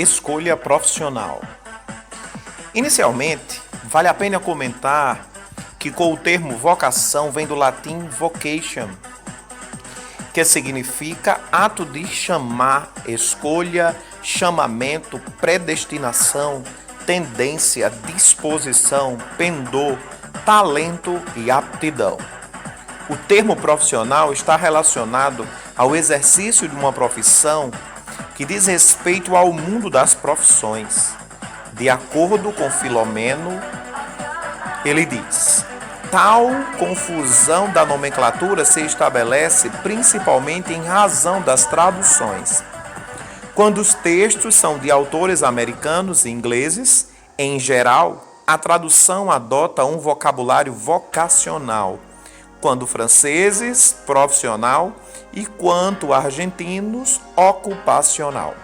escolha profissional. Inicialmente, vale a pena comentar que com o termo vocação vem do latim vocation, que significa ato de chamar, escolha, chamamento, predestinação, tendência, disposição, pendor, talento e aptidão. O termo profissional está relacionado ao exercício de uma profissão que diz respeito ao mundo das profissões. De acordo com Filomeno, ele diz: tal confusão da nomenclatura se estabelece principalmente em razão das traduções. Quando os textos são de autores americanos e ingleses, em geral, a tradução adota um vocabulário vocacional, quando franceses, profissional, e quanto argentinos, ocupacional.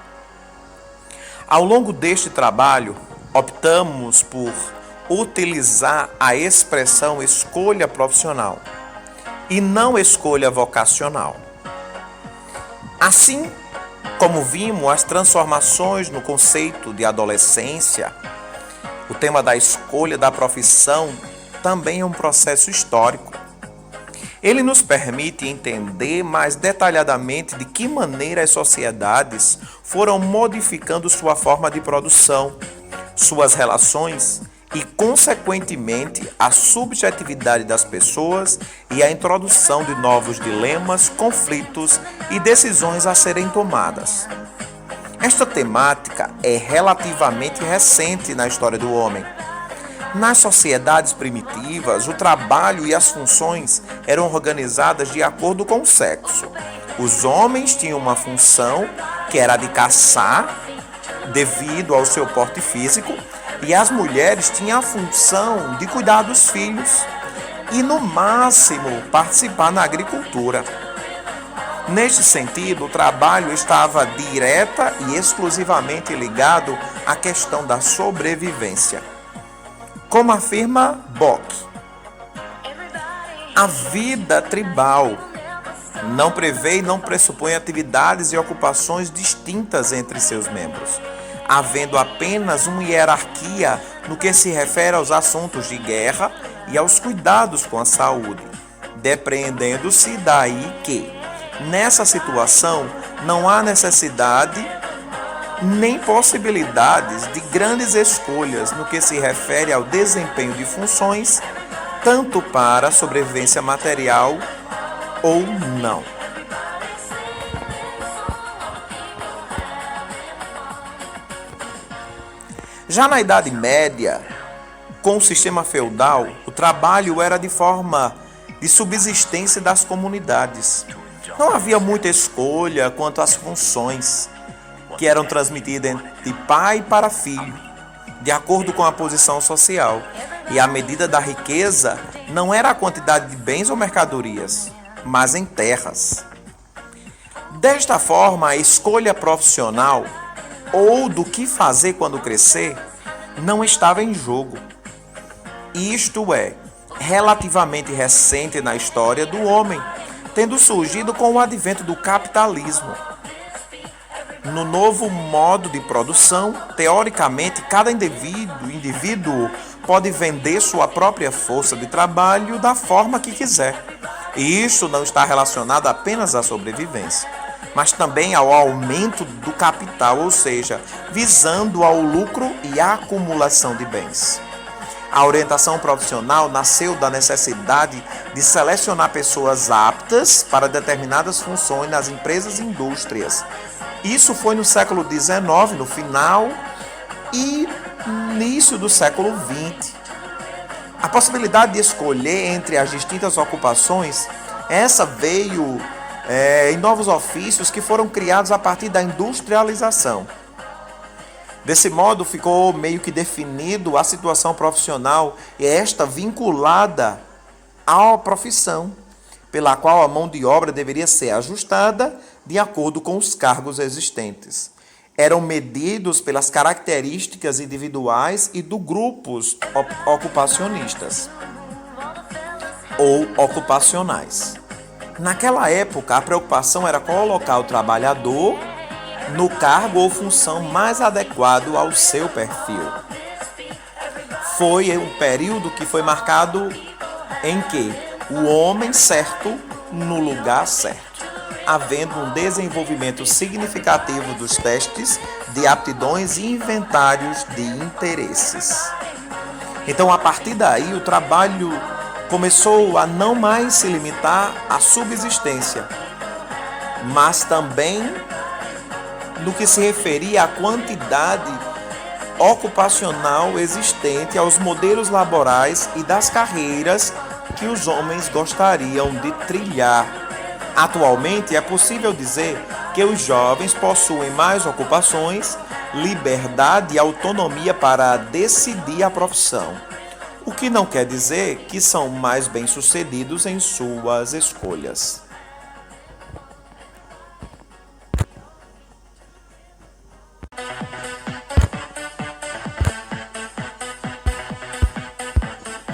Ao longo deste trabalho, optamos por utilizar a expressão escolha profissional e não escolha vocacional. Assim como vimos as transformações no conceito de adolescência, o tema da escolha da profissão também é um processo histórico. Ele nos permite entender mais detalhadamente de que maneira as sociedades foram modificando sua forma de produção, suas relações e, consequentemente, a subjetividade das pessoas e a introdução de novos dilemas, conflitos e decisões a serem tomadas. Esta temática é relativamente recente na história do homem. Nas sociedades primitivas, o trabalho e as funções eram organizadas de acordo com o sexo. Os homens tinham uma função que era a de caçar, devido ao seu porte físico, e as mulheres tinham a função de cuidar dos filhos e, no máximo, participar na agricultura. Neste sentido, o trabalho estava direta e exclusivamente ligado à questão da sobrevivência. Como afirma Bock, a vida tribal não prevê e não pressupõe atividades e ocupações distintas entre seus membros, havendo apenas uma hierarquia no que se refere aos assuntos de guerra e aos cuidados com a saúde, depreendendo-se daí que, nessa situação, não há necessidade nem possibilidades de grandes escolhas no que se refere ao desempenho de funções, tanto para a sobrevivência material ou não. Já na Idade Média, com o sistema feudal, o trabalho era de forma de subsistência das comunidades. Não havia muita escolha quanto às funções, que eram transmitidas de pai para filho, de acordo com a posição social. E a medida da riqueza não era a quantidade de bens ou mercadorias, mas em terras. Desta forma, a escolha profissional, ou do que fazer quando crescer, não estava em jogo. Isto é, relativamente recente na história do homem, tendo surgido com o advento do capitalismo. No novo modo de produção, teoricamente, cada indivíduo pode vender sua própria força de trabalho da forma que quiser. E isso não está relacionado apenas à sobrevivência, mas também ao aumento do capital, ou seja, visando ao lucro e à acumulação de bens. A orientação profissional nasceu da necessidade de selecionar pessoas aptas para determinadas funções nas empresas e indústrias. Isso foi no século XIX, no final e início do século XX. A possibilidade de escolher entre as distintas ocupações, essa veio em novos ofícios que foram criados a partir da industrialização. Desse modo, ficou meio que definido a situação profissional e esta vinculada à profissão, pela qual a mão de obra deveria ser ajustada de acordo com os cargos existentes. Eram medidos pelas características individuais e do grupos ocupacionistas ou ocupacionais. Naquela época, a preocupação era colocar o trabalhador no cargo ou função mais adequado ao seu perfil. Foi um período que foi marcado em que o homem certo no lugar certo, havendo um desenvolvimento significativo dos testes de aptidões e inventários de interesses. Então, a partir daí, o trabalho começou a não mais se limitar à subsistência, mas também no que se referia à quantidade ocupacional existente, aos modelos laborais e das carreiras que os homens gostariam de trilhar. Atualmente, é possível dizer que os jovens possuem mais ocupações, liberdade e autonomia para decidir a profissão, o que não quer dizer que são mais bem-sucedidos em suas escolhas.